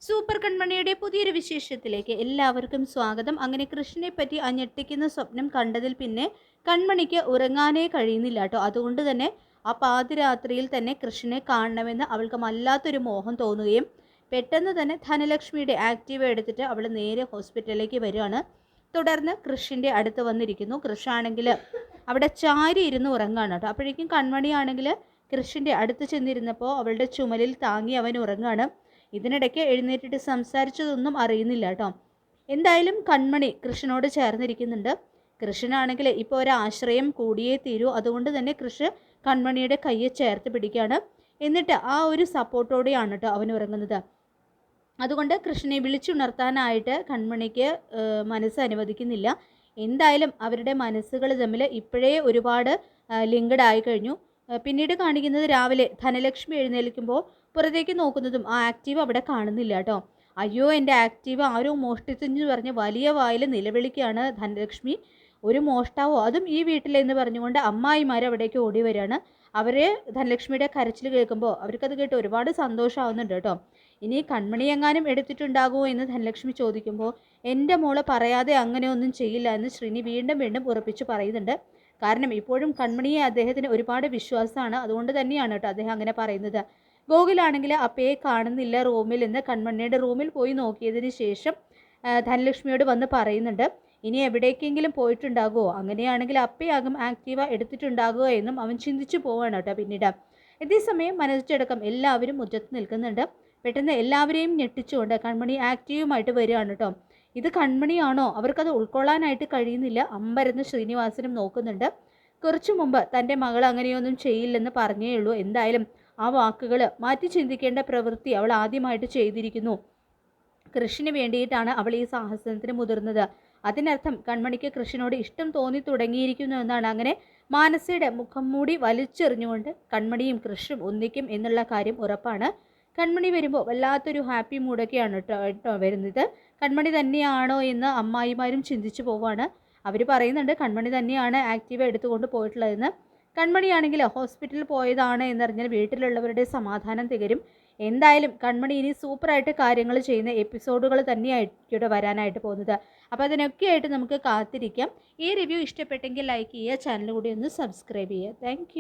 Super കൺമണിയുടെ പുതിയൊരു വിശേഷത്തിലേക്ക് എല്ലാവർക്കും സ്വാഗതം. അങ്ങനെ കൃഷ്ണനെ പറ്റി ആ ഞെട്ടിക്കുന്ന സ്വപ്നം കണ്ടതിൽ പിന്നെ കൺമണിക്ക് ഉറങ്ങാനേ കഴിയുന്നില്ല കേട്ടോ. അതുകൊണ്ട് തന്നെ ആ പാതിരാത്രിയിൽ തന്നെ കൃഷ്ണനെ കാണണമെന്ന് അവൾക്ക് വല്ലാത്തൊരു മോഹം തോന്നുകയും പെട്ടെന്ന് തന്നെ ധനലക്ഷ്മിയുടെ ആക്റ്റീവ എടുത്തിട്ട് അവൾ നേരെ ഹോസ്പിറ്റലിലേക്ക് വരികയാണ്. തുടർന്ന് കൃഷിൻ്റെ അടുത്ത് വന്നിരിക്കുന്നു. കൃഷാണെങ്കിൽ അവിടെ ചാരി ഇരുന്ന് ഉറങ്ങാണ് കേട്ടോ. അപ്പോഴേക്കും കൺമണിയാണെങ്കിൽ കൃഷിൻ്റെ അടുത്ത് ചെന്നിരുന്നപ്പോൾ അവളുടെ ചുമലിൽ താങ്ങി അവൻ ഉറങ്ങാണ്. ഇതിനിടയ്ക്ക് എഴുന്നേറ്റിട്ട് സംസാരിച്ചതൊന്നും അറിയുന്നില്ല കേട്ടോ. എന്തായാലും കൺമണി കൃഷ്ണനോട് ചേർന്നിരിക്കുന്നുണ്ട്. കൃഷ്ണനാണെങ്കിൽ ഇപ്പോൾ ഒരാശ്രയം കൂടിയേ തീരൂ. അതുകൊണ്ട് തന്നെ കൃഷ്ണ കൺമണിയുടെ കയ്യെ ചേർത്ത് പിടിക്കുകയാണ്. എന്നിട്ട് ആ ഒരു സപ്പോർട്ടോടെയാണ് കേട്ടോ അവൻ ഉറങ്ങുന്നത്. അതുകൊണ്ട് കൃഷ്ണനെ വിളിച്ചുണർത്താനായിട്ട് കൺമണിക്ക് മനസ്സ് അനുവദിക്കുന്നില്ല. എന്തായാലും അവരുടെ മനസ്സുകൾ തമ്മിൽ ഇപ്പോഴേ ഒരുപാട് ലിങ്ക്ഡ് ആയി കഴിഞ്ഞു. പിന്നീട് കാണിക്കുന്നത് രാവിലെ ധനലക്ഷ്മി എഴുന്നേൽക്കുമ്പോൾ പുറത്തേക്ക് നോക്കുന്നതും ആ ആക്റ്റീവ് അവിടെ കാണുന്നില്ല കേട്ടോ. അയ്യോ, എൻ്റെ ആക്റ്റീവ് ആരോ മോഷ്ടിച്ചെന്ന് പറഞ്ഞ് വലിയ വായിൽ നിലവിളിക്കുകയാണ് ധനലക്ഷ്മി. ഒരു മോഷ്ടാവോ, അതും ഈ വീട്ടിലെന്ന് പറഞ്ഞുകൊണ്ട് അമ്മായിമാർ അവിടേക്ക് ഓടി വരികയാണ്. അവർ ധനലക്ഷ്മിയുടെ കരച്ചിൽ കേൾക്കുമ്പോൾ അവർക്കത് കേട്ട് ഒരുപാട് സന്തോഷമാവുന്നുണ്ട് കേട്ടോ. ഇനി കൺമണി എങ്ങാനും എടുത്തിട്ടുണ്ടാകുമോ എന്ന് ധനലക്ഷ്മി ചോദിക്കുമ്പോൾ എൻ്റെ മോളെ പറയാതെ അങ്ങനെയൊന്നും ചെയ്യില്ല എന്ന് ശ്രീനി വീണ്ടും വീണ്ടും ഉറപ്പിച്ച് പറയുന്നുണ്ട്. കാരണം ഇപ്പോഴും കൺമണിയെ അദ്ദേഹത്തിന് ഒരുപാട് വിശ്വാസമാണ്. അതുകൊണ്ട് തന്നെയാണ് കേട്ടോ അദ്ദേഹം അങ്ങനെ പറയുന്നത്. ഗോകുലാണെങ്കിൽ അപ്പയെ കാണുന്നില്ല റൂമിൽ നിന്ന് കൺമണിയുടെ റൂമിൽ പോയി നോക്കിയതിന് ശേഷം ധനലക്ഷ്മിയോട് വന്ന് പറയുന്നുണ്ട്, ഇനി എവിടേക്കെങ്കിലും പോയിട്ടുണ്ടാകുമോ, അങ്ങനെയാണെങ്കിൽ അപ്പയാകും ആക്റ്റീവ എടുത്തിട്ടുണ്ടാകുക എന്നും അവൻ ചിന്തിച്ചു പോവാണ് കേട്ടോ. പിന്നീട് ഇതേസമയം മനസ്സടക്കം എല്ലാവരും മുറ്റത്ത് നിൽക്കുന്നുണ്ട്. പെട്ടെന്ന് എല്ലാവരെയും ഞെട്ടിച്ചുകൊണ്ട് കൺമണി ആക്റ്റീവുമായിട്ട് വരികയാണ് കേട്ടോ. ഇത് കൺമണിയാണോ? അവർക്കത് ഉൾക്കൊള്ളാനായിട്ട് കഴിയുന്നില്ല. അമ്പരന്ന് ശ്രീനിവാസനും നോക്കുന്നുണ്ട്. കുറച്ചു മുമ്പ് തൻ്റെ മകൾ അങ്ങനെയൊന്നും ചെയ്യില്ലെന്ന് പറഞ്ഞേ ഉള്ളൂ. എന്തായാലും ആ വാക്കുകൾ മാറ്റി ചിന്തിക്കേണ്ട പ്രവൃത്തി അവൾ ആദ്യമായിട്ട് ചെയ്തിരിക്കുന്നു. കൃഷിന് വേണ്ടിയിട്ടാണ് അവൾ ഈ സാഹസത്തിന് മുതിർന്നത്. അതിനർത്ഥം കൺമണിക്ക് കൃഷിനോട് ഇഷ്ടം തോന്നി തുടങ്ങിയിരിക്കുന്നു എന്നാണ്. അങ്ങനെ മാനസയുടെ മുഖം മൂടി വലിച്ചെറിഞ്ഞുകൊണ്ട് കൺമണിയും കൃഷിയും ഒന്നിക്കും എന്നുള്ള കാര്യം ഉറപ്പാണ്. കൺമണി വരുമ്പോൾ വല്ലാത്തൊരു ഹാപ്പി മൂഡൊക്കെയാണ് കേട്ടോ വരുന്നത്. കൺമണി തന്നെയാണോ എന്ന് അമ്മായിമാരും ചിന്തിച്ചു പോവാണ്. അവർ പറയുന്നുണ്ട് കൺമണി തന്നെയാണ് ആക്റ്റീവ എടുത്തുകൊണ്ട് പോയിട്ടുള്ളതെന്ന്. കൺമണിയാണെങ്കിൽ ഹോസ്പിറ്റലിൽ പോയതാണ് എന്നറിഞ്ഞാൽ വീട്ടിലുള്ളവരുടെ സമാധാനം തികരും. എന്തായാലും കൺമണി ഇനി സൂപ്പറായിട്ട് കാര്യങ്ങൾ ചെയ്യുന്ന എപ്പിസോഡുകൾ തന്നെയായിരിക്കും വരാനായിട്ട് പോകുന്നത്. അപ്പോൾ അതിനൊക്കെയായിട്ട് നമുക്ക് കാത്തിരിക്കാം. ഈ റിവ്യൂ ഇഷ്ടപ്പെട്ടെങ്കിൽ ലൈക്ക് ചെയ്യുക, ചാനൽ കൂടി ഒന്ന് സബ്സ്ക്രൈബ് ചെയ്യുക. താങ്ക്